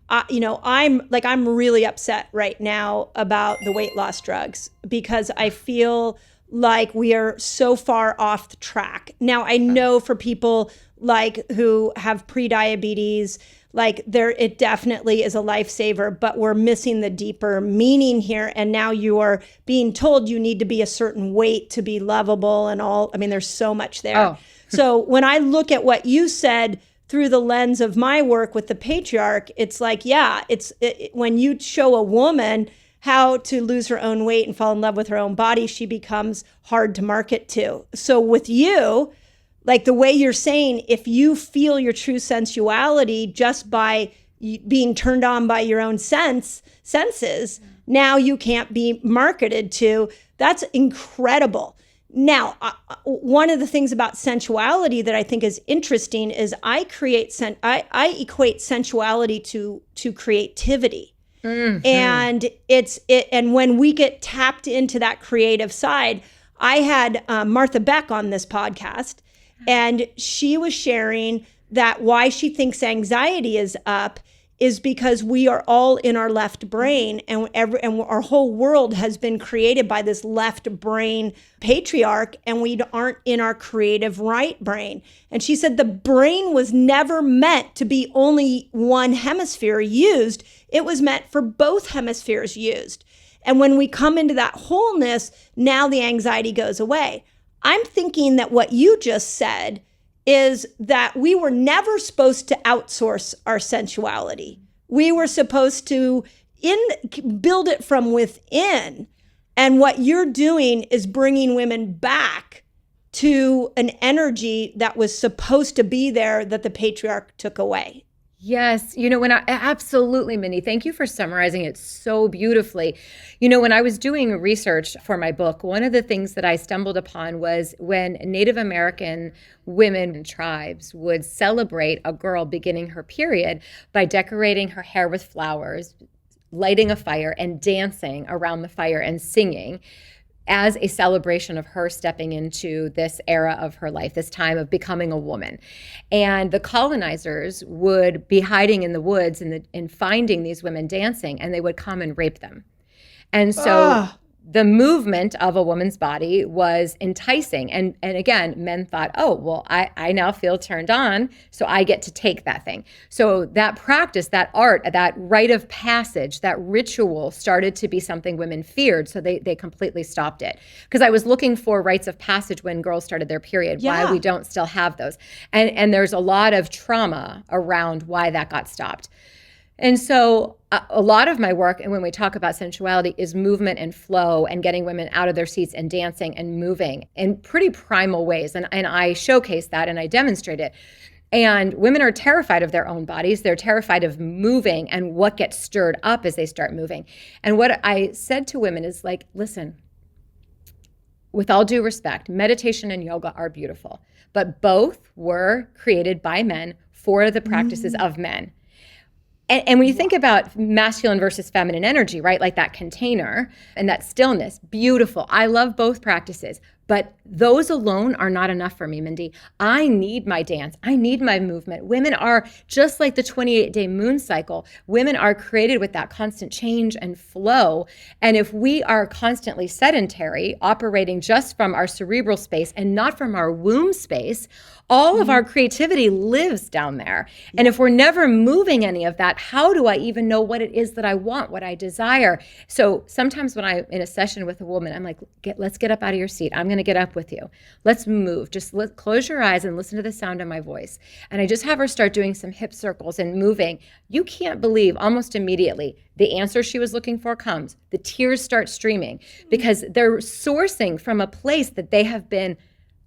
I'm really upset right now about the weight loss drugs because I feel like we are so far off the track. Now, I know for people like who have pre-diabetes, like it definitely is a lifesaver, but we're missing the deeper meaning here. And now you are being told you need to be a certain weight to be lovable and all. I mean, there's so much there. Oh. So when I look at what you said through the lens of my work with the patriarch, it's like, yeah, when you show a woman how to lose her own weight and fall in love with her own body, she becomes hard to market to. So with you, like the way you're saying, if you feel your true sensuality just by being turned on by your own senses, now you can't be marketed to. That's incredible. Now, one of the things about sensuality that I think is interesting is I equate sensuality to creativity. Mm-hmm. And when we get tapped into that creative side, I had Martha Beck on this podcast, and she was sharing that why she thinks anxiety is up is because we are all in our left brain, and our whole world has been created by this left brain patriarch, and we aren't in our creative right brain. And she said the brain was never meant to be only one hemisphere used. It was meant for both hemispheres used. And when we come into that wholeness, now the anxiety goes away. I'm thinking that what you just said is that we were never supposed to outsource our sensuality. We were supposed to build it from within. And what you're doing is bringing women back to an energy that was supposed to be there that the patriarch took away. Yes. Absolutely, Mindy. Thank you for summarizing it so beautifully. When I was doing research for my book, one of the things that I stumbled upon was when Native American women and tribes would celebrate a girl beginning her period by decorating her hair with flowers, lighting a fire, and dancing around the fire and singing as a celebration of her stepping into this era of her life, this time of becoming a woman. And the colonizers would be hiding in the woods and finding these women dancing, and they would come and rape them. And so the movement of a woman's body was enticing. And again, men thought, oh, well, I now feel turned on, so I get to take that thing. So that practice, that art, that rite of passage, that ritual started to be something women feared. So they completely stopped it. Because I was looking for rites of passage when girls started their period, why we don't still have those. And there's a lot of trauma around why that got stopped. And so a lot of my work, and when we talk about sensuality, is movement and flow and getting women out of their seats and dancing and moving in pretty primal ways. And I showcase that and I demonstrate it. And women are terrified of their own bodies. They're terrified of moving and what gets stirred up as they start moving. And what I said to women is like, listen, with all due respect, meditation and yoga are beautiful, but both were created by men for the practices of men. And when you think about masculine versus feminine energy, right, like that container and that stillness, beautiful. I love both practices, but those alone are not enough for me, Mindy. I need my dance. I need my movement. Women are just like the 28-day moon cycle. Women are created with that constant change and flow. And if we are constantly sedentary, operating just from our cerebral space and not from our womb space, all of our creativity lives down there. And if we're never moving any of that, how do I even know what it is that I want, what I desire? So sometimes when I'm in a session with a woman, I'm like, let's get up out of your seat. I'm going to get up with you. Let's move. Just close your eyes and listen to the sound of my voice. And I just have her start doing some hip circles and moving. You can't believe almost immediately the answer she was looking for comes. The tears start streaming because they're sourcing from a place that they have been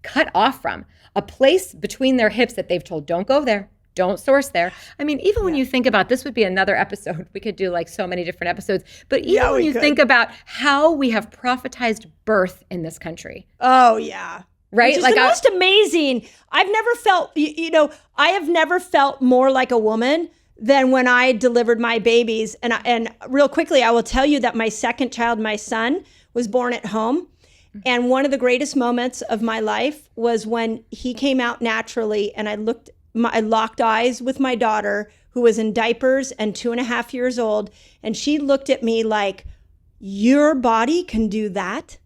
cut off from, a place between their hips that they've told, don't go there, don't source there. I mean, even when you think about, this would be another episode, we could do like so many different episodes, but even when you think about how we have prophetized birth in this country. Oh yeah. Right? Which is like the most amazing. I've never felt, I have never felt more like a woman than when I delivered my babies. And real quickly, I will tell you that my second child, my son, was born at home. And one of the greatest moments of my life was when he came out naturally and I locked eyes with my daughter, who was in diapers and 2.5 years old. And she looked at me like, your body can do that?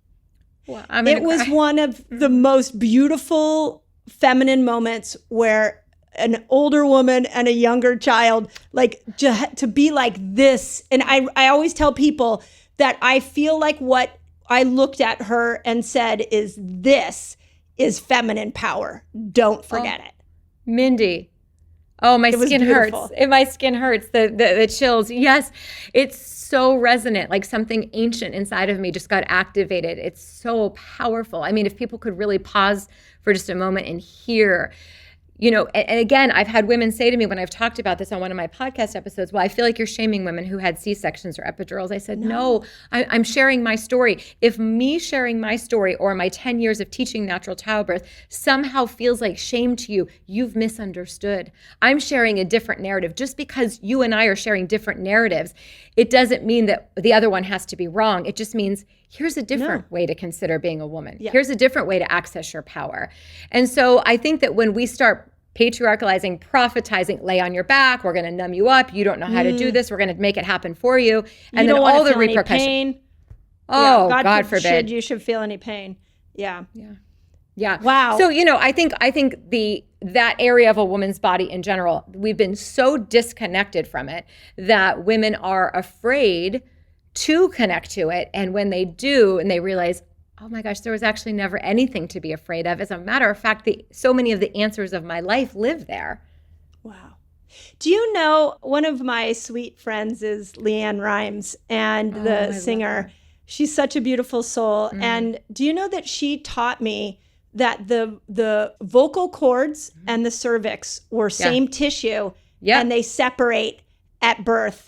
Well, it was one of the most beautiful feminine moments where an older woman and a younger child, like to be like this. And I always tell people that I feel like what I looked at her and said is, this is feminine power. Don't forget it. Mindy. Oh, my skin hurts. My skin hurts. The chills. Yes, it's so resonant. Like something ancient inside of me just got activated. It's so powerful. I mean, if people could really pause for just a moment and hear, you know, and again, I've had women say to me when I've talked about this on one of my podcast episodes, well, I feel like you're shaming women who had C-sections or epidurals. I said, no, I'm sharing my story. If me sharing my story or my 10 years of teaching natural childbirth somehow feels like shame to you, you've misunderstood. I'm sharing a different narrative. Just because you and I are sharing different narratives, it doesn't mean that the other one has to be wrong. It just means here's a different way to consider being a woman. Yeah. Here's a different way to access your power. And so I think that when we start patriarchalizing, prophetizing, lay on your back, we're going to numb you up, you don't know how to do this, we're going to make it happen for you, and then all the repercussions. Oh, yeah, God forbid. You should feel any pain. Yeah. Wow. So, you know, I think that area of a woman's body in general, we've been so disconnected from it that women are afraid to connect to it. And when they do, and they realize, oh my gosh, there was actually never anything to be afraid of. As a matter of fact, so many of the answers of my life live there. Wow. Do you know, one of my sweet friends is Leanne Rimes, and the singer. She's such a beautiful soul. And do you know that she taught me that the vocal cords and the cervix were same tissue, and they separate at birth?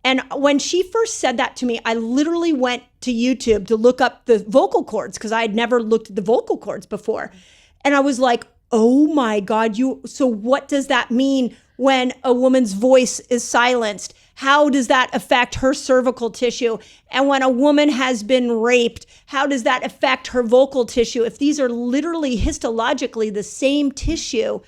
And when she first said that to me, I literally went to YouTube to look up the vocal cords because I had never looked at the vocal cords before. And I was like, oh my God, so what does that mean when a woman's voice is silenced? How does that affect her cervical tissue? And when a woman has been raped, how does that affect her vocal tissue? If these are literally histologically the same tissue,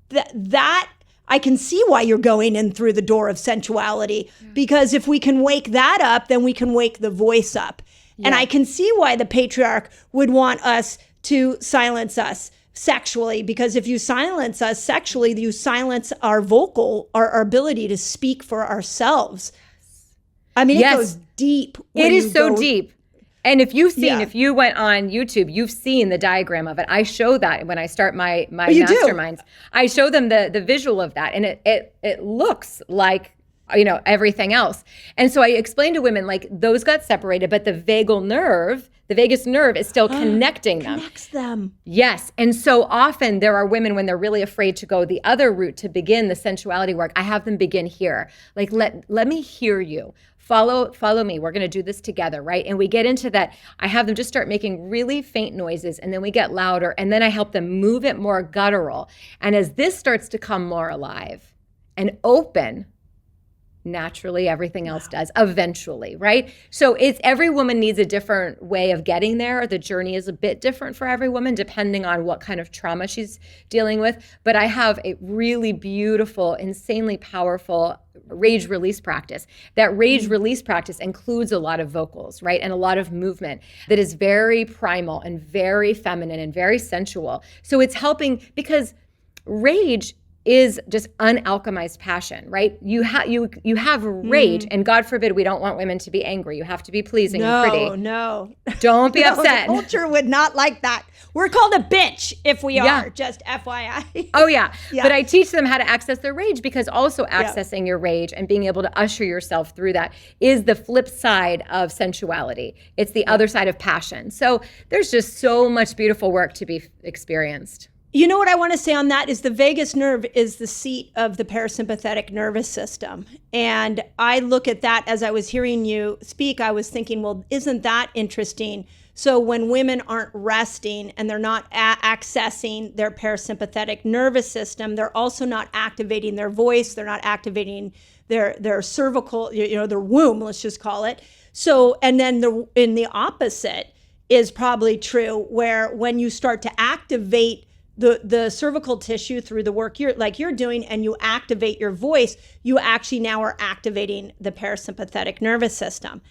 that I can see why you're going in through the door of sensuality, because if we can wake that up, then we can wake the voice up. And I can see why the patriarch would want us to silence us sexually, because if you silence us sexually, you silence our our ability to speak for ourselves. I mean, it goes deep. It is so deep. And if you went on YouTube, you've seen the diagram of it. I show that when I start my masterminds. I show them the visual of that, and it looks like, you know, everything else. And so I explain to women, like, those got separated, but the vagus nerve is still connecting them. Connects them. Yes. And so often there are women, when they're really afraid to go the other route to begin the sensuality work, I have them begin here. Like, let me hear you. Follow me. We're going to do this together, right? And we get into that. I have them just start making really faint noises, and then we get louder, and then I help them move it more guttural. And as this starts to come more alive and open, naturally everything else does eventually, right? So every woman needs a different way of getting there. The journey is a bit different for every woman depending on what kind of trauma she's dealing with. But I have a really beautiful, insanely powerful rage release practice. That rage release practice includes a lot of vocals, right? And a lot of movement that is very primal and very feminine and very sensual. So it's helping, because rage is just unalchemized passion, right? You have rage, and God forbid we don't want women to be angry. You have to be pleasing and pretty. No. Don't be upset. The culture would not like that. We're called a bitch if we are, just FYI. Oh yeah. But I teach them how to access their rage, because also accessing your rage and being able to usher yourself through that is the flip side of sensuality. It's the other side of passion. So there's just so much beautiful work to be experienced. You know what I want to say on that is the vagus nerve is the seat of the parasympathetic nervous system. And I look at that as I was hearing you speak, I was thinking, well, isn't that interesting? So when women aren't resting and they're not accessing their parasympathetic nervous system, they're also not activating their voice. They're not activating their cervical, their womb, let's just call it. So, and then in the opposite is probably true, where when you start to activate the cervical tissue through the work you're doing, and you activate your voice, you actually now are activating the parasympathetic nervous system.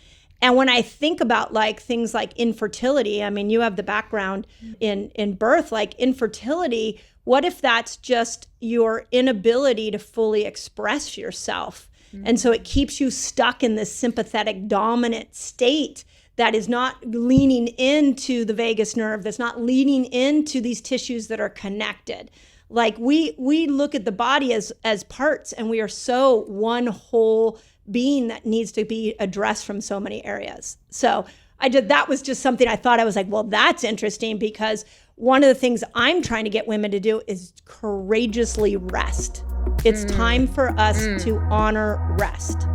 And when I think about like things like infertility, I mean, you have the background in birth, like infertility, what if that's just your inability to fully express yourself? And so it keeps you stuck in this sympathetic dominant state that is not leaning into the vagus nerve, that's not leaning into these tissues that are connected. Like we look at the body as parts, and we are so one whole being that needs to be addressed from so many areas. So that was just something I thought, I was like, well, that's interesting, because one of the things I'm trying to get women to do is courageously rest. It's time for us to honor rest.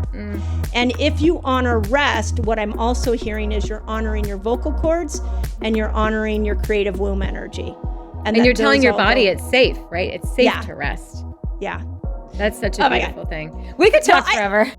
And if you honor rest, what I'm also hearing is you're honoring your vocal cords and you're honoring your creative womb energy. And you're telling your body it's safe, right? It's safe to rest. Yeah. That's such a beautiful thing. We could talk forever.